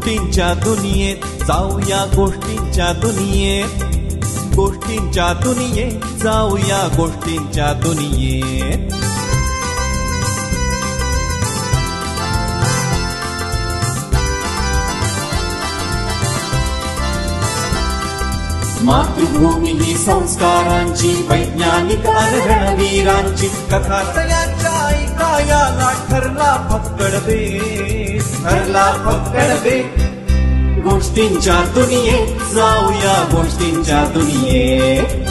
गोष्टींच्या दुनियेत जाऊया, गोष्टींच्या दुनियेत, गोष्टींच्या दुनियेत जाऊया, गोष्टींच्या दुनियेत. मातृभूमी ही संस्कारांची, वैज्ञानिक रणवीरांची कथा तयाच्या ऐकायाला ठरला फक्कड बेस, ठरला फक्कड बेस. गोष्टींच्या दुनियेत जाऊया, गोष्टींच्या दुनियेत.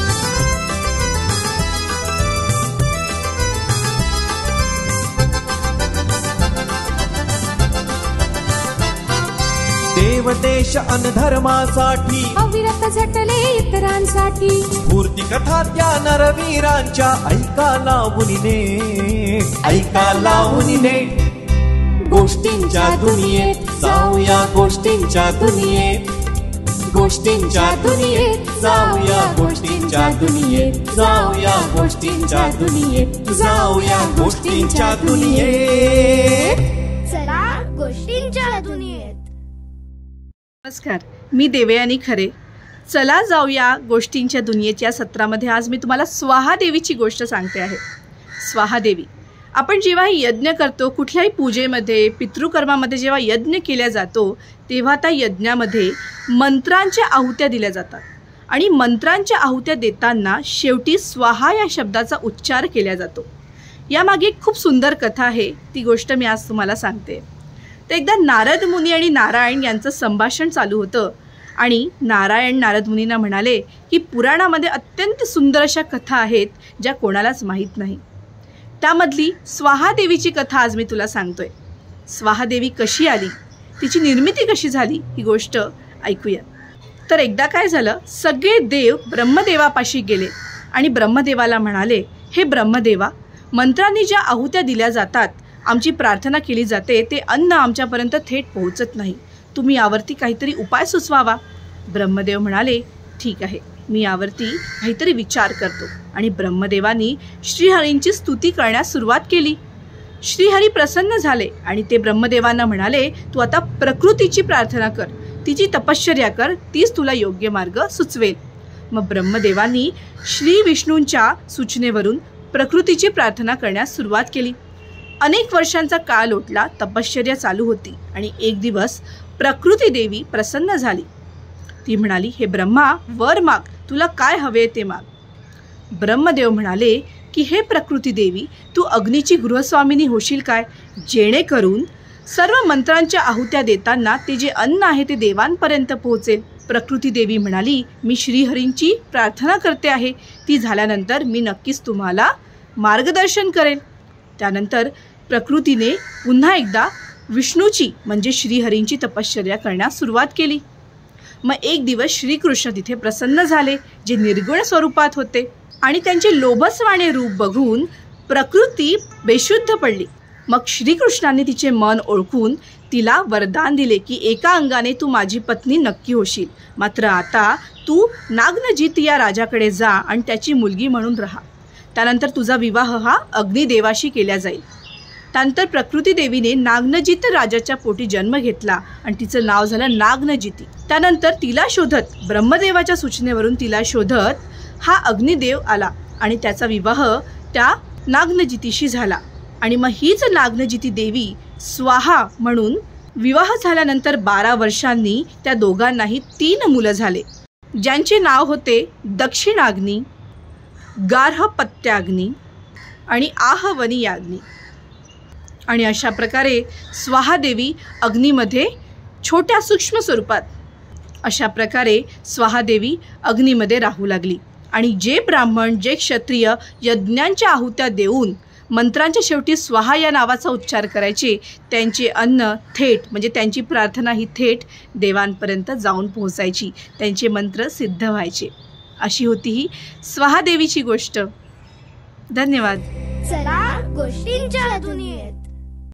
देव देश अन धर्मासाठी अविरत झटले इतरांसाठी, स्फूर्ती कथा त्या नरवीरांच्या ऐका लावून ऐका लावून. गोष्टींच्या दुनियेत जाऊया, गोष्टींच्या दुनियेत, गोष्टींच्या दुनियेत जाऊया, गोष्टींच्या दुनियेत जाऊया, गोष्टींच्या दुनियेत जाऊया, गोष्टींच्या दुनियेत. चला गोष्टींच्या दुनियेत. नमस्कार, मी देवयानी खरे. चला जाऊया गोष्टींच्या दुनियेच्या सत्रामध्ये आज मी तुम्हाला स्वाहादेवीची गोष्ट सांगते आहे. स्वाहादेवी, आपण जेव्हा यज्ञ करतो, कुठल्याही पूजेमध्ये, पितृकर्मामध्ये जेव्हा यज्ञ केला जातो तेव्हा त्या यज्ञामध्ये मंत्रांच्या आहुत्या दिल्या जातात आणि मंत्रांच्या आहुत्या देताना शेवटी स्वाहा या शब्दाचा उच्चार केला जातो. यामागे एक खूप सुंदर कथा आहे, ती गोष्ट मी आज तुम्हाला सांगते. तर एकदा नारद मुनी आणि नारायण यांचं संभाषण चालू होतं आणि नारायण नारद मुनींना म्हणाले की पुराणामध्ये अत्यंत सुंदर अशा कथा आहेत ज्या कोणालाच माहीत नाही. त्यामधली स्वाहादेवीची कथा आज मी तुला सांगतोय. स्वाहादेवी कशी आली, तिची निर्मिती कशी झाली, ही गोष्ट ऐकूया. तर एकदा काय झालं, सगळे देव ब्रह्मदेवापाशी गेले आणि ब्रह्मदेवाला म्हणाले, हे ब्रह्मदेवा, मंत्रांनी ज्या आहुत्या दिल्या जातात, आमची प्रार्थना केली जाते, ते अन्न आमच्यापर्यंत थेट पोहोचत नाही. तुम्ही यावरती काहीतरी उपाय सुचवावा. ब्रह्मदेव म्हणाले, ठीक आहे, मी यावरती काहीतरी विचार करतो. आणि ब्रह्मदेवानी श्रीहरींची स्तुती करण्यास सुरुवात केली. श्रीहरी प्रसन्न झाले आणि ते ब्रह्मदेवांना म्हणाले, तू आता प्रकृतीची प्रार्थना कर, तिची तपश्चर्या कर, तीच तुला योग्य मार्ग सुचवेल. मग ब्रह्मदेवांनी श्री विष्णूंच्या सूचनेवरून प्रकृतीची प्रार्थना करण्यास सुरुवात केली. अनेक वर्षांचा काळ लोटला, तपश्चर्या चालू होती आणि एक दिवस प्रकृती देवी प्रसन्न झाली. ती म्हणाली, हे ब्रह्मा, वर माग, तुला काय हवे ते माग. ब्रह्मदेव म्हणाले की हे प्रकृती देवी, तू अग्नीची गृहस्वामिनी होशील काय, जेणेकरून सर्व मंत्रांच्या आहुत्या देताना ते जे अन्न आहे ते देवांपर्यंत पोहोचेल. प्रकृती देवी म्हणाली, मी श्रीहरींची प्रार्थना करते आहे, ती झाल्यानंतर मी नक्कीच तुम्हाला मार्गदर्शन करेन. त्यानंतर प्रकृतीने पुन्हा एकदा विष्णूची म्हणजे श्रीहरींची तपश्चर्या करण्यास सुरुवात केली. मग एक दिवस श्रीकृष्ण तिथे प्रसन्न झाले, जे निर्गुण स्वरूपात होते, आणि त्यांचे लोभसवाणे रूप बघून प्रकृती बेशुद्ध पडली. मग श्रीकृष्णाने तिचे मन ओळखून तिला वरदान दिले की एका अंगाने तू माझी पत्नी नक्की होशील, मात्र आता तू नागनजित या राजाकडे जा आणि त्याची मुलगी म्हणून राहा. त्यानंतर तुझा विवाह हा अग्निदेवाशी केला जाईल. त्यानंतर प्रकृती देवीने नागनजित राजाच्या पोटी जन्म घेतला आणि तिचं नाव झालं नागनजिती. त्यानंतर तिला शोधत, ब्रह्मदेवाच्या सूचनेवरून तिला शोधत हा अग्निदेव आला आणि त्याचा विवाह त्या नागनजितीशी झाला. आणि मग हीच नागनजिती देवी स्वाहा म्हणून विवाह झाल्यानंतर 12 वर्षांनी त्या दोघांनाही 3 मुलं झाले, ज्यांचे नाव होते दक्षिणाग्नी, गार्हपत्याग्नी आणि आहवनीयाग्नी. आणि अशा प्रकारे स्वाहादेवी अग्नीमध्ये छोट्या सूक्ष्म स्वरूपात अशा प्रकारे स्वाहादेवी अग्नीमध्ये राहू लागली. आणि जे ब्राह्मण, जे क्षत्रिय यज्ञांच्या आहुत्या देऊन मंत्रांच्या शेवटी स्वाहा या नावाचा उच्चार करायचे, त्यांचे अन्न थेट म्हणजे त्यांची प्रार्थना ही थेट देवांपर्यंत जाऊन पोहोचायची, त्यांचे मंत्र सिद्ध व्हायचे. अशी होती ही स्वाहादेवीची गोष्ट. धन्यवाद. चला गोष्टींच्या दुनियेत.